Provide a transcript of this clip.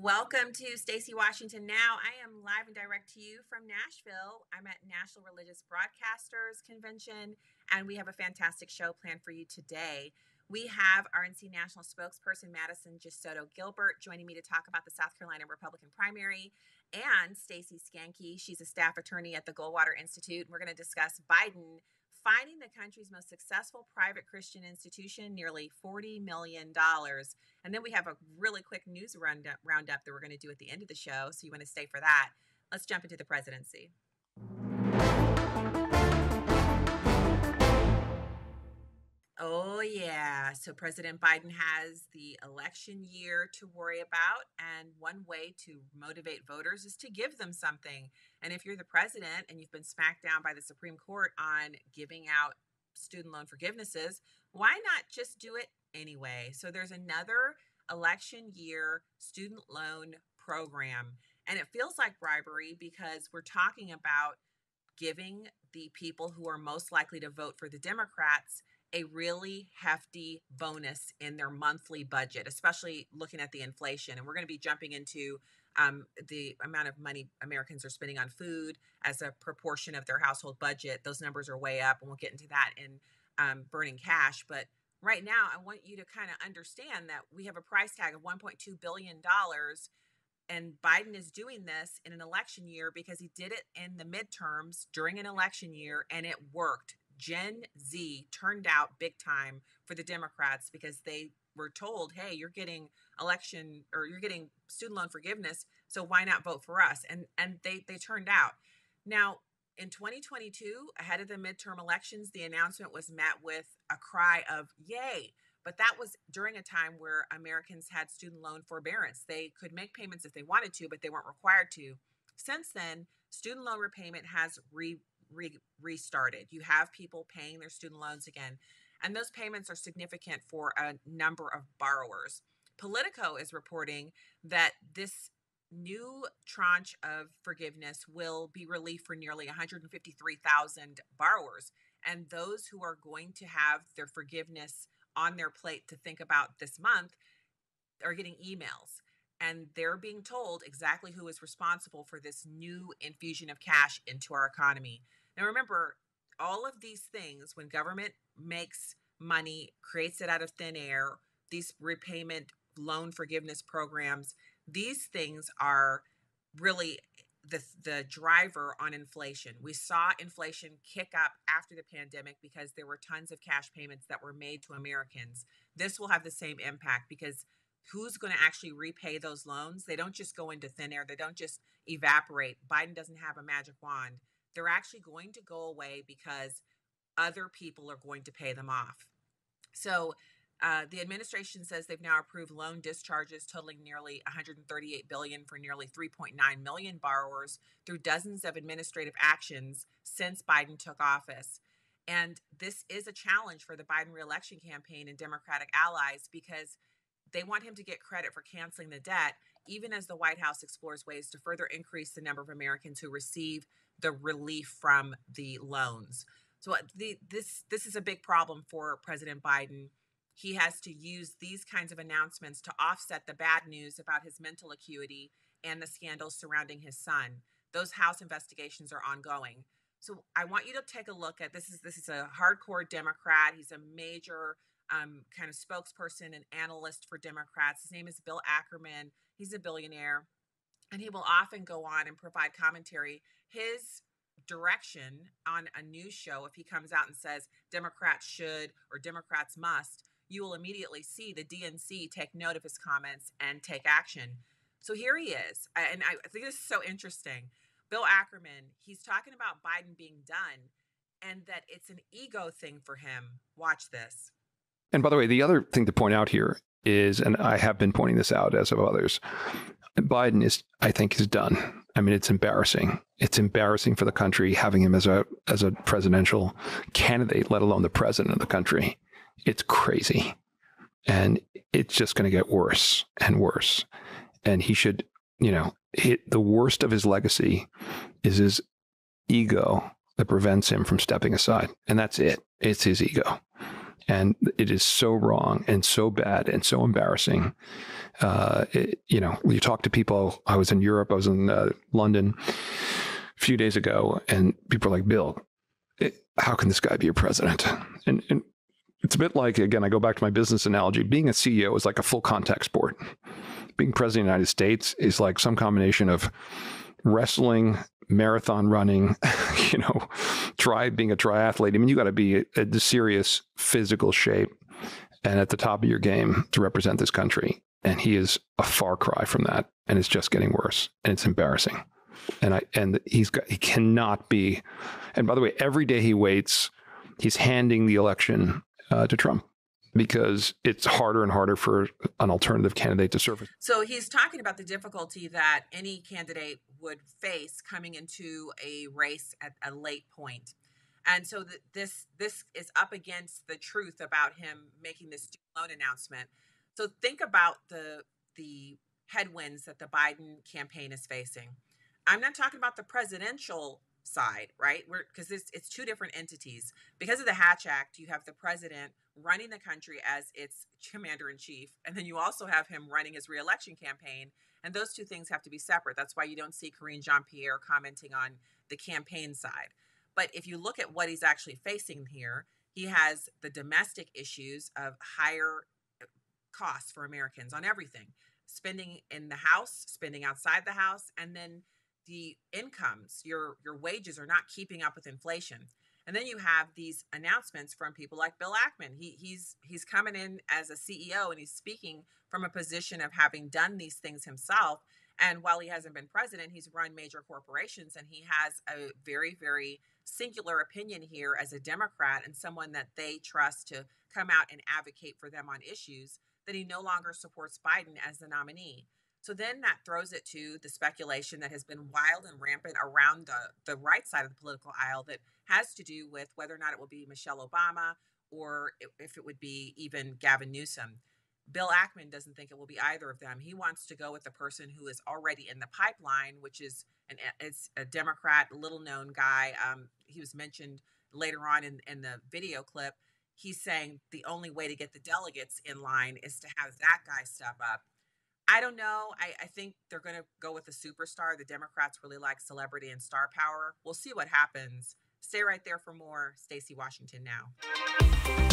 Welcome to Stacy Washington Now. I am live and direct to you from Nashville. I'm at National Religious Broadcasters Convention, and we have a fantastic show planned for you today. We have RNC National Spokesperson Madison Gisoto Gilbert joining me to talk about the South Carolina Republican primary, and Stacy Skanke. She's a staff attorney at the Goldwater Institute. We're going to discuss Biden finding the country's most successful private Christian institution nearly $40 million. And then we have a really quick news roundup that we're going to do at the end of the show. So you want to stay for that. Let's jump into the presidency. Oh, yeah. So President Biden has the election year to worry about. And one way to motivate voters is to give them something. And if you're the president and you've been smacked down by the Supreme Court on giving out student loan forgivenesses, why not just do it anyway? So there's another election year student loan program. And it feels like bribery because we're talking about giving the people who are most likely to vote for the Democrats a really hefty bonus in their monthly budget, especially looking at the inflation. And we're going to be jumping into the amount of money Americans are spending on food as a proportion of their household budget. Those numbers are way up, and we'll get into that in burning cash. But right now, I want you to kind of understand that we have a price tag of $1.2 billion. And Biden is doing this in an election year because he did it in the midterms during an election year, and it worked. Gen Z turned out big time for the Democrats because they were told, hey, you're getting you're getting student loan forgiveness, so why not vote for us? And they turned out. Now, in 2022, ahead of the midterm elections, the announcement was met with a cry of yay. But that was during a time where Americans had student loan forbearance. They could make payments if they wanted to, but they weren't required to. Since then, student loan repayment has restarted. You have people paying their student loans again, and those payments are significant for a number of borrowers. Politico is reporting that this new tranche of forgiveness will be relief for nearly 153,000 borrowers, and those who are going to have their forgiveness on their plate to think about this month are getting emails. And they're being told exactly who is responsible for this new infusion of cash into our economy. Now, remember, all of these things, when government makes money, creates it out of thin air, these repayment loan forgiveness programs, these things are really the driver on inflation. We saw inflation kick up after the pandemic because there were tons of cash payments that were made to Americans. This will have the same impact because who's going to actually repay those loans? They don't just go into thin air. They don't just evaporate. Biden doesn't have a magic wand. They're actually going to go away because other people are going to pay them off. So the administration says they've now approved loan discharges totaling nearly $138 billion for nearly 3.9 million borrowers through dozens of administrative actions since Biden took office. And this is a challenge for the Biden reelection campaign and Democratic allies because they want him to get credit for canceling the debt, even as the White House explores ways to further increase the number of Americans who receive the relief from the loans. So this is a big problem for President Biden. He has to use these kinds of announcements to offset the bad news about his mental acuity and the scandals surrounding his son. Those House investigations are ongoing. So I want you to take a look at this. Is a hardcore Democrat. He's a major kind of spokesperson and analyst for Democrats. His name is Bill Ackerman. He's a billionaire, and he will often go on and provide commentary. His direction on a news show, if he comes out and says Democrats should or Democrats must, you will immediately see the DNC take note of his comments and take action. So here he is. And I think this is so interesting. Bill Ackerman, he's talking about Biden being done and that it's an ego thing for him. Watch this. And by the way, the other thing to point out here is, and I have been pointing this out as of others, Biden is, I think, is done. I mean, it's embarrassing. It's embarrassing for the country having him as a presidential candidate, let alone the president of the country. It's crazy. And it's just going to get worse and worse. And he should, the worst of his legacy is his ego that prevents him from stepping aside. And that's it. It's his ego. And it is so wrong and so bad and so embarrassing. When you talk to people, I was in Europe, I was in London a few days ago, and people are like, Bill, how can this guy be your president? And it's a bit like, again, I go back to my business analogy. Being a CEO is like a full contact sport. Being president of the United States is like some combination of wrestling, marathon running, being a triathlete. I mean, you got to be a serious physical shape and at the top of your game to represent this country. And he is a far cry from that, and it's just getting worse, and it's embarrassing. And he cannot be. And by the way, every day he waits, he's handing the election to Trump, because it's harder and harder for an alternative candidate to surface. So he's talking about the difficulty that any candidate would face coming into a race at a late point. And so this is up against the truth about him making this student loan announcement. So think about the headwinds that the Biden campaign is facing. I'm not talking about the presidential side, right? Because it's two different entities. Because of the Hatch Act, you have the president running the country as its commander in chief, and then you also have him running his reelection campaign. And those two things have to be separate. That's why you don't see Karine Jean-Pierre commenting on the campaign side. But if you look at what he's actually facing here, he has the domestic issues of higher costs for Americans on everything, spending in the house, spending outside the house, and then the incomes, your wages are not keeping up with inflation. And then you have these announcements from people like Bill Ackman. He's coming in as a CEO, and he's speaking from a position of having done these things himself. And while he hasn't been president, he's run major corporations, and he has a very, very singular opinion here as a Democrat and someone that they trust to come out and advocate for them on issues, that he no longer supports Biden as the nominee. So then that throws it to the speculation that has been wild and rampant around the right side of the political aisle that has to do with whether or not it will be Michelle Obama or if it would be even Gavin Newsom. Bill Ackman doesn't think it will be either of them. He wants to go with the person who is already in the pipeline, which is it's a Democrat, little known guy. He was mentioned later on in the video clip. He's saying the only way to get the delegates in line is to have that guy step up. I don't know. I think they're going to go with a superstar. The Democrats really like celebrity and star power. We'll see what happens. Stay right there for more. Stacey Washington Now.